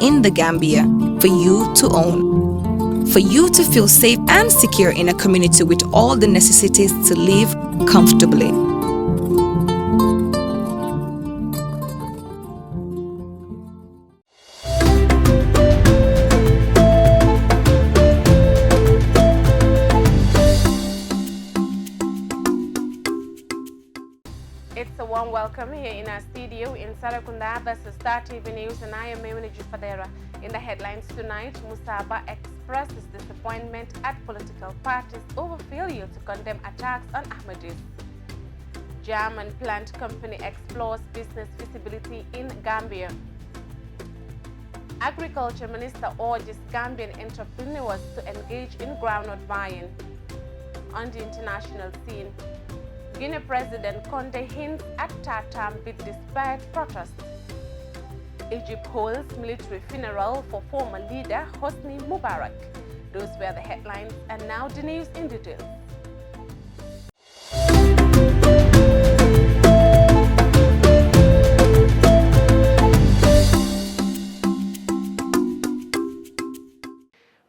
in the Gambia for you to own. For you to feel safe and secure in a community with all the necessities to live comfortably. It's a warm welcome here in our studio in Sarakunda. This is Star TV News and I am Maimuna Fadera. In the headlines tonight, Musaba expresses disappointment at political parties over failure to condemn attacks on Ahmadiyya. German plant company explores business visibility in Gambia. Agriculture Minister urges Gambian entrepreneurs to engage in groundnut buying. On the international scene, Guinea President Conde hints at Tatam bid despite protests. Egypt holds military funeral for former leader Hosni Mubarak. Those were the headlines, and now the news in detail.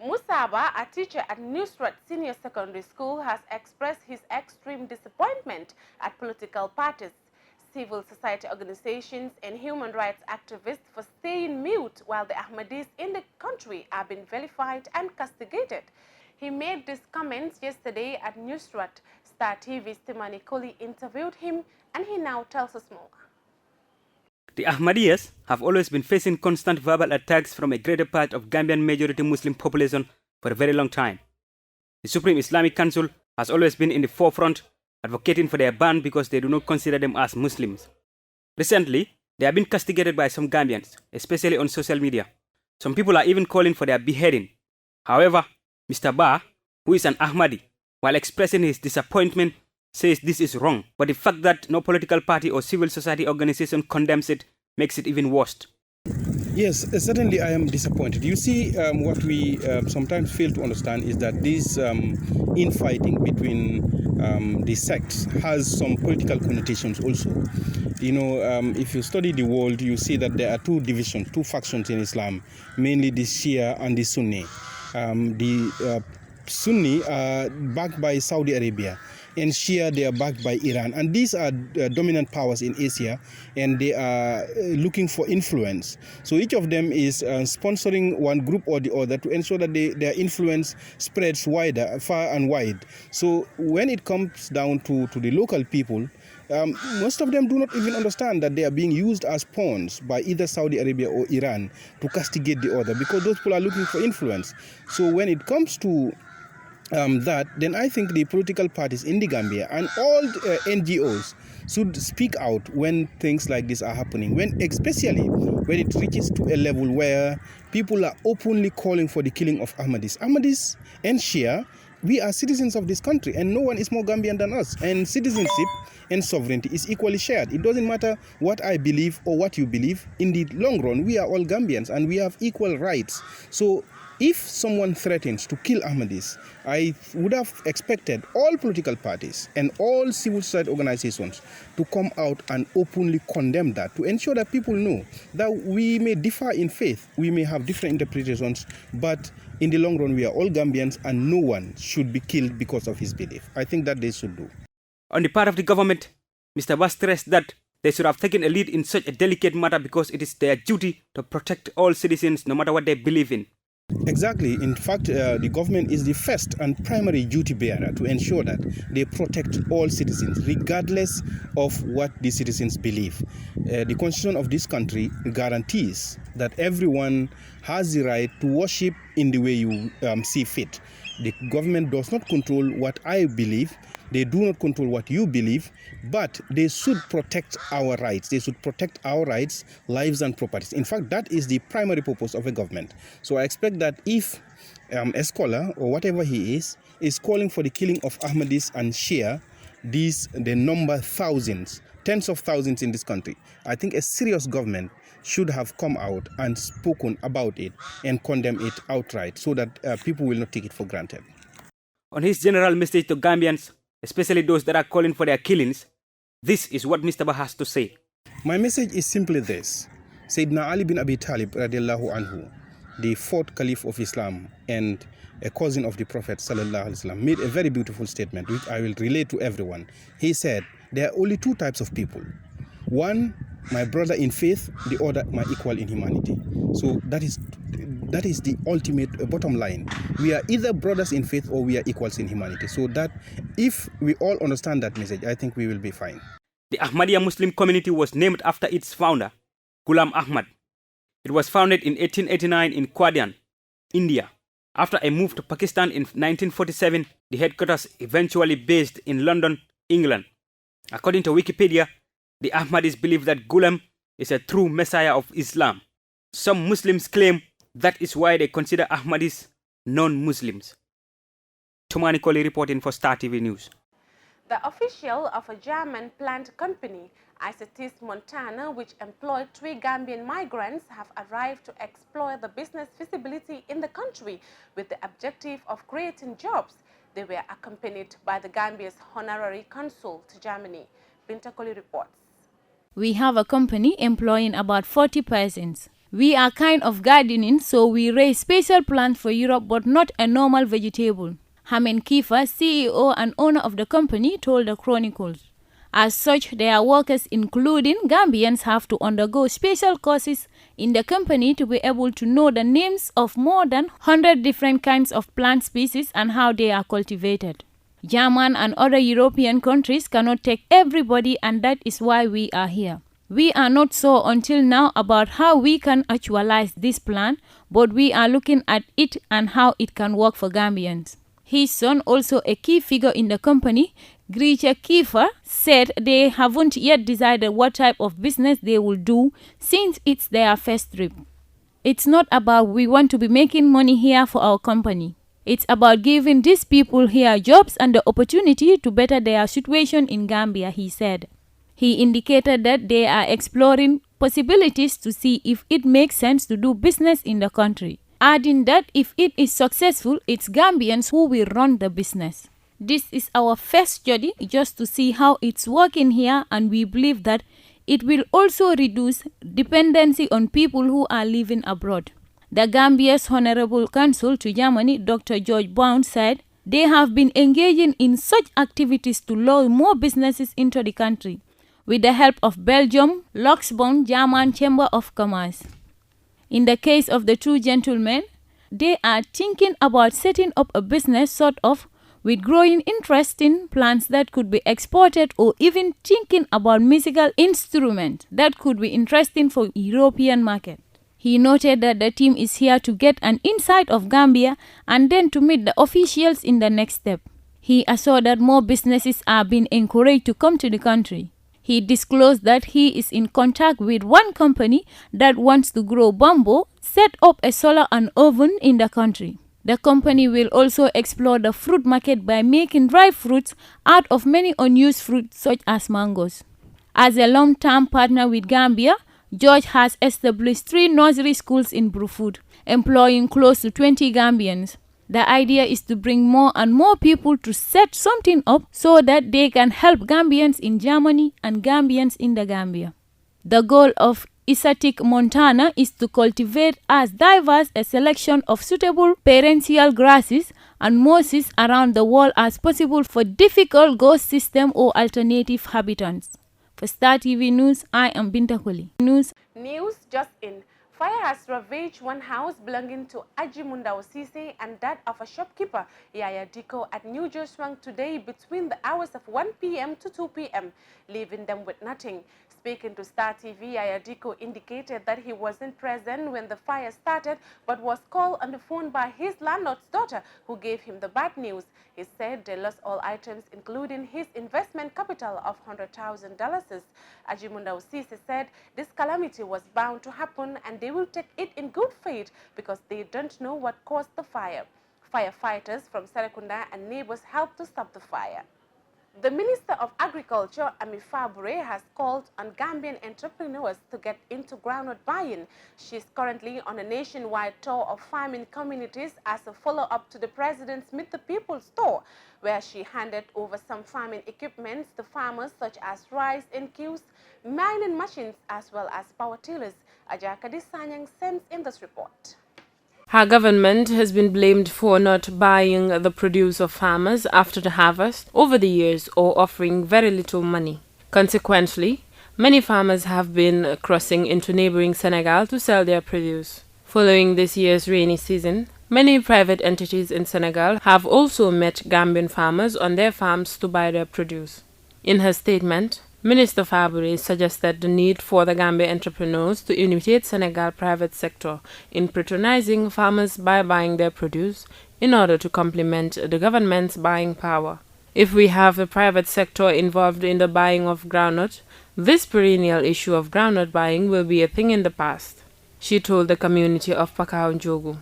Musaba, a teacher at Newsroom Senior Secondary School, has expressed his extreme disappointment at political parties, civil society organizations, and human rights activists for staying mute while the Ahmadis in the country are being vilified and castigated. He made these comments yesterday at Newsroom. Star TV's Timani Koli interviewed him, and he now tells us more. The Ahmadiyyas have always been facing constant verbal attacks from a greater part of Gambian majority Muslim population for a very long time. The Supreme Islamic Council has always been in the forefront, advocating for their ban because they do not consider them as Muslims. Recently, they have been castigated by some Gambians, especially on social media. Some people are even calling for their beheading. However, Mr. Ba, who is an Ahmadi, while expressing his disappointment, says this is wrong, but the fact that no political party or civil society organization condemns it makes it even worse. Yes, certainly I am disappointed. You see, what we sometimes fail to understand is that this infighting between the sects has some political connotations also. You know, if you study the world, you see that there are two divisions, two factions in Islam, mainly the Shia and the Sunni. The Sunni are backed by Saudi Arabia, and Shia, they are backed by Iran. And these are dominant powers in Asia, and they are looking for influence. So each of them is sponsoring one group or the other to ensure that their influence spreads wider, far and wide. So when it comes down to the local people, most of them do not even understand that they are being used as pawns by either Saudi Arabia or Iran to castigate the other, because those people are looking for influence. So when it comes to then I think the political parties in the Gambia and all NGOs should speak out when things like this are happening, especially when it reaches to a level where people are openly calling for the killing of Ahmadis. Ahmadis and Shia, we are citizens of this country, and no one is more Gambian than us. And citizenship and sovereignty is equally shared. It doesn't matter what I believe or what you believe. In the long run, we are all Gambians and we have equal rights. So if someone threatens to kill Ahmadis, I would have expected all political parties and all civil society organizations to come out and openly condemn that, to ensure that people know that we may differ in faith, we may have different interpretations, but in the long run, we are all Gambians and no one should be killed because of his belief. I think that they should do. On the part of the government, Mr. Ba stressed that they should have taken a lead in such a delicate matter because it is their duty to protect all citizens no matter what they believe in. Exactly. In fact, the government is the first and primary duty bearer to ensure that they protect all citizens, regardless of what the citizens believe. The constitution of this country guarantees that everyone has the right to worship in the way you see fit. The government does not control what I believe. They do not control what you believe, but they should protect our rights. They should protect our rights, lives and properties. In fact, that is the primary purpose of a government. So I expect that if a scholar or whatever he is calling for the killing of Ahmadis and Shia, they number thousands, tens of thousands in this country. I think a serious government should have come out and spoken about it and condemn it outright so that people will not take it for granted. On his general message to Gambians, especially those that are calling for their killings, this is what Mr. Ba has to say. My message is simply this. Sayyidina Ali bin Abi Talib radiallahu anhu, the fourth caliph of Islam and a cousin of the Prophet sallallahu alaihi wasallam, made a very beautiful statement which I will relate to everyone. He said, there are only two types of people. One, my brother in faith, the other, my equal in humanity. So that is the ultimate bottom line. We are either brothers in faith or we are equals in humanity. So that if we all understand that message, I think we will be fine. The Ahmadiyya Muslim community was named after its founder, Ghulam Ahmad. It was founded in 1889 in Qadian, India. After a move to Pakistan in 1947, the headquarters eventually based in London, England. According to Wikipedia, the Ahmadis believe that Ghulam is a true messiah of Islam. Some Muslims claim that is why they consider Ahmadis non-Muslims. Tumani Koli reporting for Star TV News. The official of a German plant company, Isotis Montana, which employed 3 Gambian migrants, have arrived to explore the business feasibility in the country with the objective of creating jobs. They were accompanied by the Gambia's honorary consul to Germany. Binta Koli reports. We have a company employing about 40 persons. We are kind of gardening, so we raise special plants for Europe, but not a normal vegetable. Hamen Kifa, CEO and owner of the company, told the Chronicles. As such, their workers, including Gambians, have to undergo special courses in the company to be able to know the names of more than 100 different kinds of plant species and how they are cultivated. German and other European countries cannot take everybody, and that is why we are here. We are not sure until now about how we can actualize this plan, but we are looking at it and how it can work for Gambians. His son, also a key figure in the company, Grisha Kiefer, said they haven't yet decided what type of business they will do since it's their first trip. It's not about we want to be making money here for our company. It's about giving these people here jobs and the opportunity to better their situation in Gambia, he said. He indicated that they are exploring possibilities to see if it makes sense to do business in the country, adding that if it is successful, it's Gambians who will run the business. This is our first study just to see how it's working here, and we believe that it will also reduce dependency on people who are living abroad. The Gambia's Honorable Consul to Germany, Dr. George Brown, said they have been engaging in such activities to lure more businesses into the country, with the help of Belgium, Luxembourg, German Chamber of Commerce. In the case of the two gentlemen, they are thinking about setting up a business sort of with growing interest in plants that could be exported, or even thinking about musical instruments that could be interesting for European market. He noted that the team is here to get an insight of Gambia and then to meet the officials in the next step. He assured that more businesses are being encouraged to come to the country. He disclosed that he is in contact with one company that wants to grow bamboo, set up a solar and oven in the country. The company will also explore the fruit market by making dry fruits out of many unused fruits such as mangoes. As a long-term partner with Gambia, George has established 3 nursery schools in Brufut, employing close to 20 Gambians. The idea is to bring more and more people to set something up so that they can help Gambians in Germany and Gambians in the Gambia. The goal of Isatic Montana is to cultivate as diverse a selection of suitable perennial grasses and mosses around the world as possible for difficult ghost system or alternative habitats. For Star TV News, I am Binta Koli. News Just in. Fire has ravaged one house belonging to Ajimunda Osise and that of a shopkeeper, Yaya Diko, at Newsroom today between the hours of 1 p.m. to 2 p.m., leaving them with nothing. Speaking to Star TV, Yaya Diko indicated that he wasn't present when the fire started, but was called on the phone by his landlord's daughter, who gave him the bad news. He said they lost all items, including his investment capital of $100,000. Ajimunda Osise said this calamity was bound to happen and they will take it in good faith because they don't know what caused the fire. Firefighters from Serekunda and neighbors helped to stop the fire. The Minister of Agriculture, Fabure, has called on Gambian entrepreneurs to get into groundnut buying. She is currently on a nationwide tour of farming communities as a follow-up to the President's Meet the People tour, where she handed over some farming equipment to farmers such as rice queues, mining machines, as well as power tillers. Ajakadi Sanyang sends in this report. Her government has been blamed for not buying the produce of farmers after the harvest over the years or offering very little money. Consequently, many farmers have been crossing into neighboring Senegal to sell their produce. Following this year's rainy season, many private entities in Senegal have also met Gambian farmers on their farms to buy their produce. In her statement, Minister Faburi suggested the need for the Gambia entrepreneurs to imitate Senegal private sector in patronizing farmers by buying their produce in order to complement the government's buying power. If we have the private sector involved in the buying of groundnut, this perennial issue of groundnut buying will be a thing in the past, she told the community of Pakao Njogu,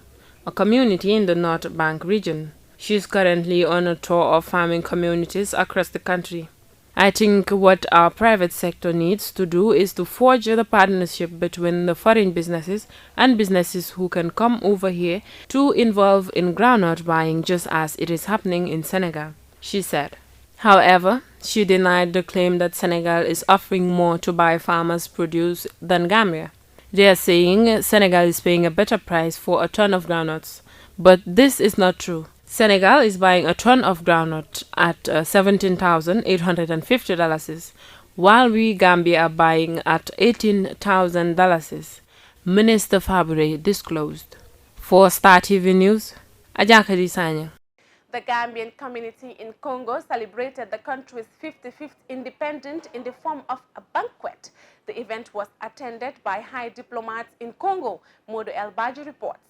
a community in the North Bank region. She is currently on a tour of farming communities across the country. I think what our private sector needs to do is to forge the partnership between the foreign businesses and businesses who can come over here to involve in groundnut buying just as it is happening in Senegal, she said. However, she denied the claim that Senegal is offering more to buy farmers' produce than Gambia. They are saying Senegal is paying a better price for a ton of groundnuts, but this is not true. Senegal is buying a ton of groundnut at $17,850, while we Gambia are buying at $18,000, Minister Fabre disclosed. For Star TV News, Ajakadi Sanya. The Gambian community in Congo celebrated the country's 55th independence in the form of a banquet. The event was attended by high diplomats in Congo. Modo El Baji reports.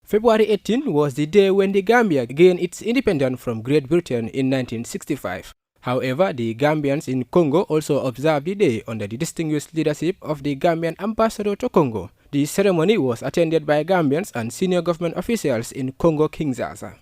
February 18 was the day when the Gambia gained its independence from Great Britain in 1965. However, the Gambians in Congo also observed the day under the distinguished leadership of the Gambian ambassador to Congo. The ceremony was attended by Gambians and senior government officials in Congo-Kinshasa.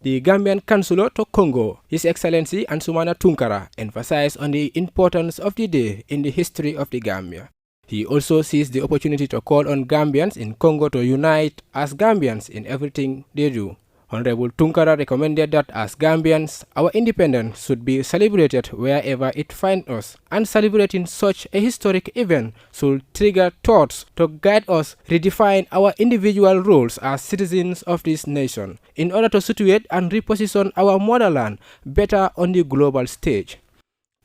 The Gambian Councillor to Congo, His Excellency Ansumana Tunkara, emphasized on the importance of the day in the history of the Gambia. He also seized the opportunity to call on Gambians in Congo to unite as Gambians in everything they do. Honorable Tunkara recommended that as Gambians, our independence should be celebrated wherever it finds us, and celebrating such a historic event should trigger thoughts to guide us redefine our individual roles as citizens of this nation, in order to situate and reposition our motherland better on the global stage.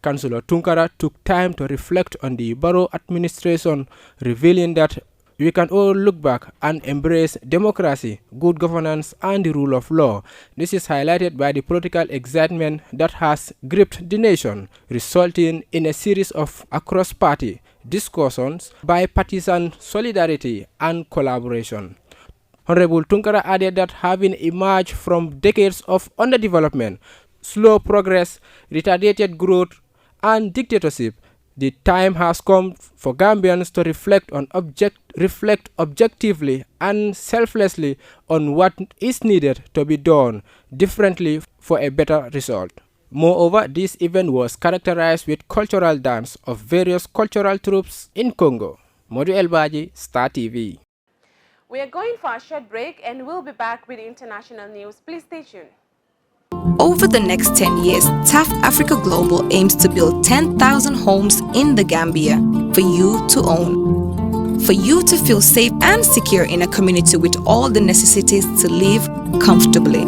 Councillor Tunkara took time to reflect on the Barrow administration, revealing that we can all look back and embrace democracy, good governance, and the rule of law. This is highlighted by the political excitement that has gripped the nation, resulting in a series of across-party discussions, bipartisan solidarity, and collaboration. Honorable Tunkara added that having emerged from decades of underdevelopment, slow progress, retarded growth, and dictatorship, the time has come for Gambians to reflect objectively and selflessly on what is needed to be done differently for a better result. Moreover, this event was characterized with cultural dance of various cultural troops in Congo. Modu Elbaji, Star TV. We are going for a short break and we'll be back with international news. Please stay tuned. Over the next 10 years, TAF Africa Global aims to build 10,000 homes in the Gambia for you to own. For you to feel safe and secure in a community with all the necessities to live comfortably.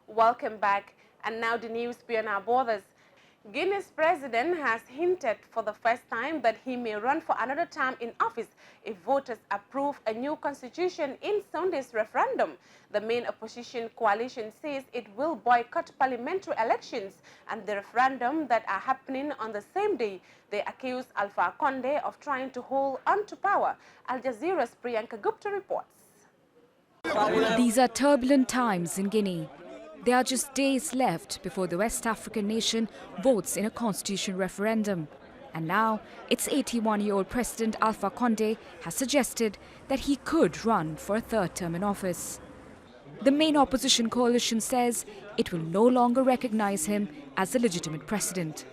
Welcome back. And now the news beyond our borders. Guinea's president has hinted for the first time that he may run for another term in office if voters approve a new constitution in Sunday's referendum. The main opposition coalition says it will boycott parliamentary elections and the referendum that are happening on the same day. They accuse Alpha Conde of trying to hold on to power. Al Jazeera's Priyanka Gupta reports. These are turbulent times in Guinea. There are just days left before the West African nation votes in a constitution referendum. And now, its 81-year-old President Alpha Conde has suggested that he could run for a third term in office. the main opposition coalition says it will no longer recognize him as the legitimate president.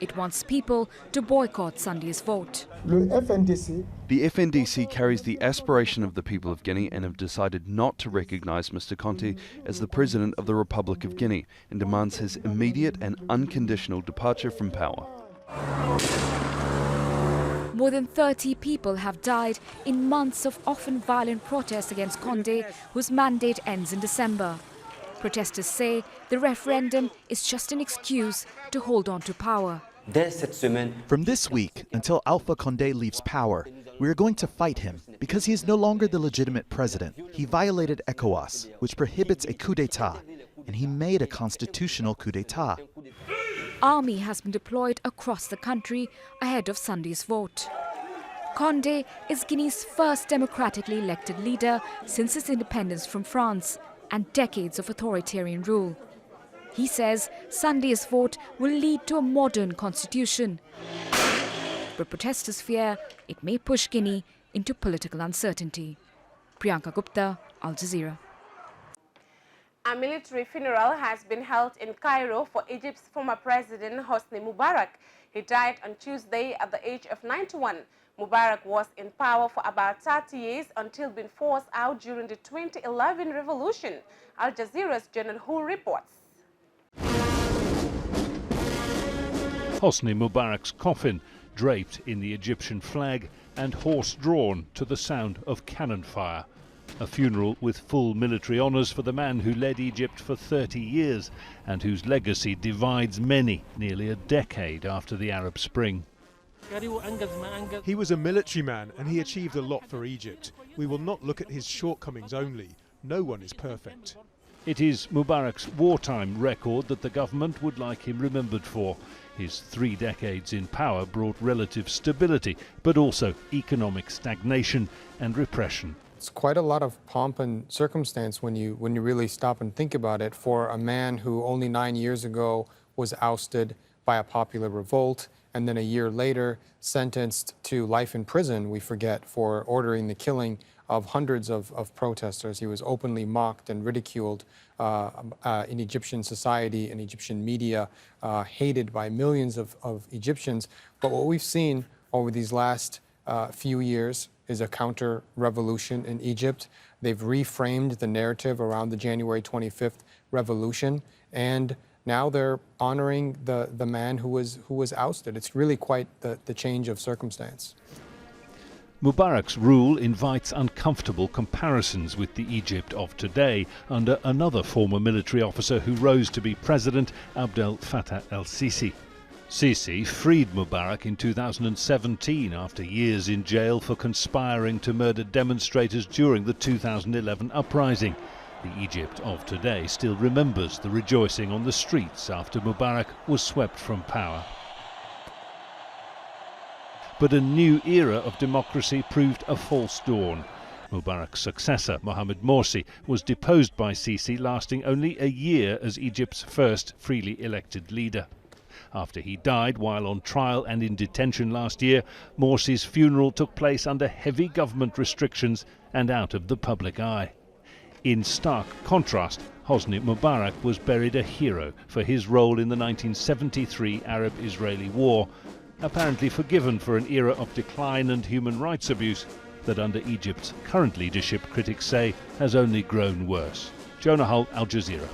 It wants people to boycott Sunday's vote. The FNDC carries the aspiration of the people of Guinea and have decided not to recognise Mr. Conte as the President of the Republic of Guinea and demands his immediate and unconditional departure from power. More than 30 people have died in months of often violent protests against Condé, whose mandate ends in December. Protesters say the referendum is just an excuse to hold on to power. From this week until Alpha Condé leaves power, we are going to fight him because he is no longer the legitimate president. He violated ECOWAS, which prohibits a coup d'etat, and he made a constitutional coup d'etat. Army has been deployed across the country ahead of Sunday's vote. Condé is Guinea's first democratically elected leader since its independence from France and decades of authoritarian rule. He says Sunday's vote will lead to a modern constitution. But protesters fear it may push Guinea into political uncertainty. Priyanka Gupta, Al Jazeera. A military funeral has been held in Cairo for Egypt's former president Hosni Mubarak. He died on Tuesday at the age of 91. Mubarak was in power for about 30 years until being forced out during the 2011 revolution. Al Jazeera's Jonathan Hu reports. Hosni Mubarak's coffin, draped in the Egyptian flag and horse-drawn to the sound of cannon fire. A funeral with full military honours for the man who led Egypt for 30 years and whose legacy divides many nearly a decade after the Arab Spring. He was a military man and he achieved a lot for Egypt. We will not look at his shortcomings only. No one is perfect. It is Mubarak's wartime record that the government would like him remembered for. His 3 decades in power brought relative stability, but also economic stagnation and repression. It's quite a lot of pomp and circumstance when you really stop and think about it for a man who only 9 years ago was ousted by a popular revolt and then a year later sentenced to life in prison, we forget, for ordering the killing of hundreds of protesters. He was openly mocked and ridiculed in Egyptian society and Egyptian media, hated by millions of Egyptians. But what we've seen over these last few years is a counter-revolution in Egypt. They've reframed the narrative around the January 25th revolution, and now they're honoring the man who was ousted. It's really quite the change of circumstance. Mubarak's rule invites uncomfortable comparisons with the Egypt of today under another former military officer who rose to be president, Abdel Fattah el-Sisi. Sisi freed Mubarak in 2017 after years in jail for conspiring to murder demonstrators during the 2011 uprising. The Egypt of today still remembers the rejoicing on the streets after Mubarak was swept from power. But a new era of democracy proved a false dawn. Mubarak's successor, Mohamed Morsi, was deposed by Sisi, lasting only a year as Egypt's first freely elected leader. After he died while on trial and in detention last year, Morsi's funeral took place under heavy government restrictions and out of the public eye. In stark contrast, Hosni Mubarak was buried a hero for his role in the 1973 Arab-Israeli War, apparently forgiven for an era of decline and human rights abuse that under Egypt's current leadership, critics say, has only grown worse. Jonah Hull, Al Jazeera.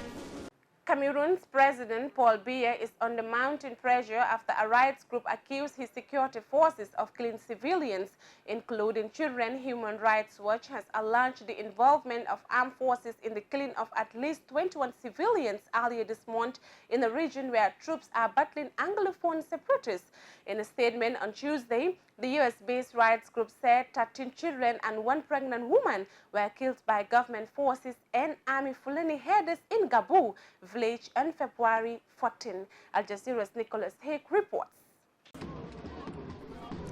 Cameroon's President Paul Biya is under mounting pressure after a rights group accused his security forces of killing civilians, including children. Human Rights Watch has alleged the involvement of armed forces in the killing of at least 21 civilians earlier this month in a region where troops are battling Anglophone separatists. In a statement on Tuesday, the US-based rights group said 13 children and 1 pregnant woman were killed by government forces and army Fulani headers in Gabu village on February 14. Al Jazeera's Nicholas Haig reports.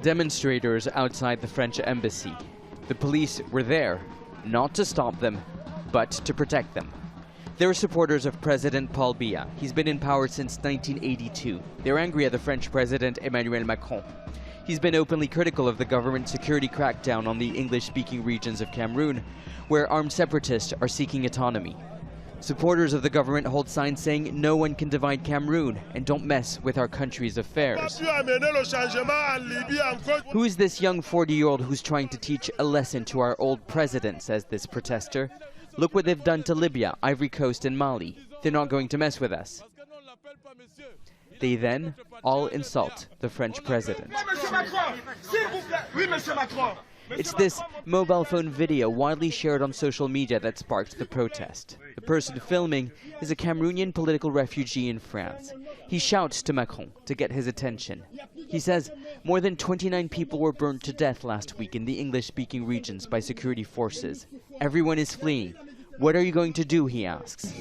Demonstrators outside the French embassy. The police were there, not to stop them, but to protect them. They're supporters of President Paul Biya. He's been in power since 1982. They're angry at the French President Emmanuel Macron. He's been openly critical of the government security crackdown on the English-speaking regions of Cameroon, where armed separatists are seeking autonomy. Supporters of the government hold signs saying no one can divide Cameroon and don't mess with our country's affairs. Who is this young 40-year-old who's trying to teach a lesson to our old president, says this protester. Look what they've done to Libya, Ivory Coast and Mali. They're not going to mess with us. They then all insult the French president. It's this mobile phone video widely shared on social media that sparked the protest. The person filming is a Cameroonian political refugee in France. He shouts to Macron to get his attention. He says more than 29 people were burned to death last week in the English-speaking regions by security forces. Everyone is fleeing. What are you going to do, he asks.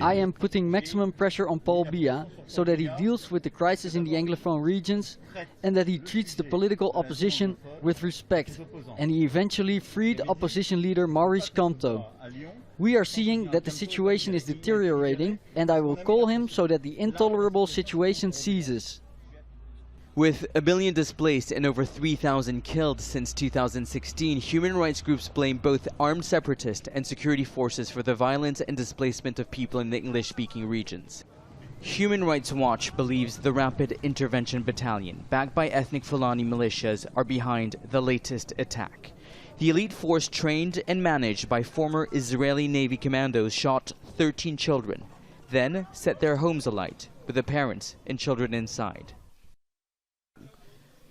I am putting maximum pressure on Paul Biya so that he deals with the crisis in the Anglophone regions and that he treats the political opposition with respect, and he eventually freed opposition leader Maurice Kamto. We are seeing that the situation is deteriorating, and I will call him so that the intolerable situation ceases. With 1 billion displaced and over 3,000 killed since 2016, human rights groups blame both armed separatists and security forces for the violence and displacement of people in the English-speaking regions. Human Rights Watch believes the Rapid Intervention Battalion, backed by ethnic Fulani militias, are behind the latest attack. The elite force, trained and managed by former Israeli Navy commandos, shot 13 children, then set their homes alight with the parents and children inside.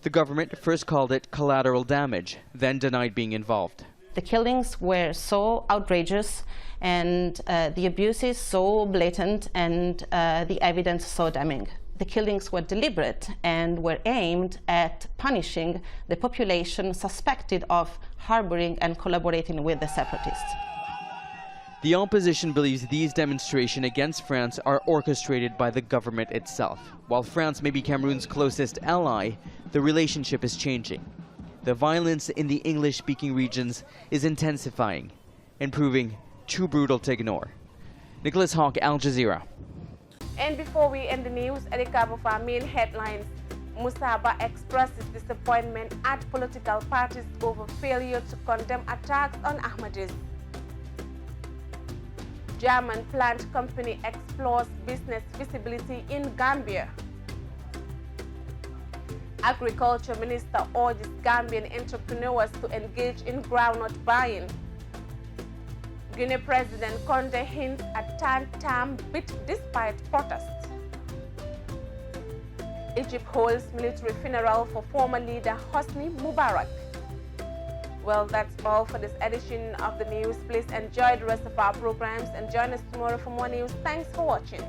The government first called it collateral damage, then denied being involved. The killings were so outrageous and the abuses so blatant and the evidence so damning. The killings were deliberate and were aimed at punishing the population suspected of harboring and collaborating with the separatists. The opposition believes these demonstrations against France are orchestrated by the government itself. While France may be Cameroon's closest ally, the relationship is changing. The violence in the English-speaking regions is intensifying and proving too brutal to ignore. Nicholas Hawk, Al Jazeera. And before we end the news, at the cap of our main headlines, Musaba expresses disappointment at political parties over failure to condemn attacks on Ahmadis. German plant company explores business visibility in Gambia. Agriculture Minister urges Gambian entrepreneurs to engage in groundnut buying. Guinea President Condé hints at third-term bid despite protests. Egypt holds military funeral for former leader Hosni Mubarak. Well, that's all for this edition of the news. Please enjoy the rest of our programs and join us tomorrow for more news. Thanks for watching.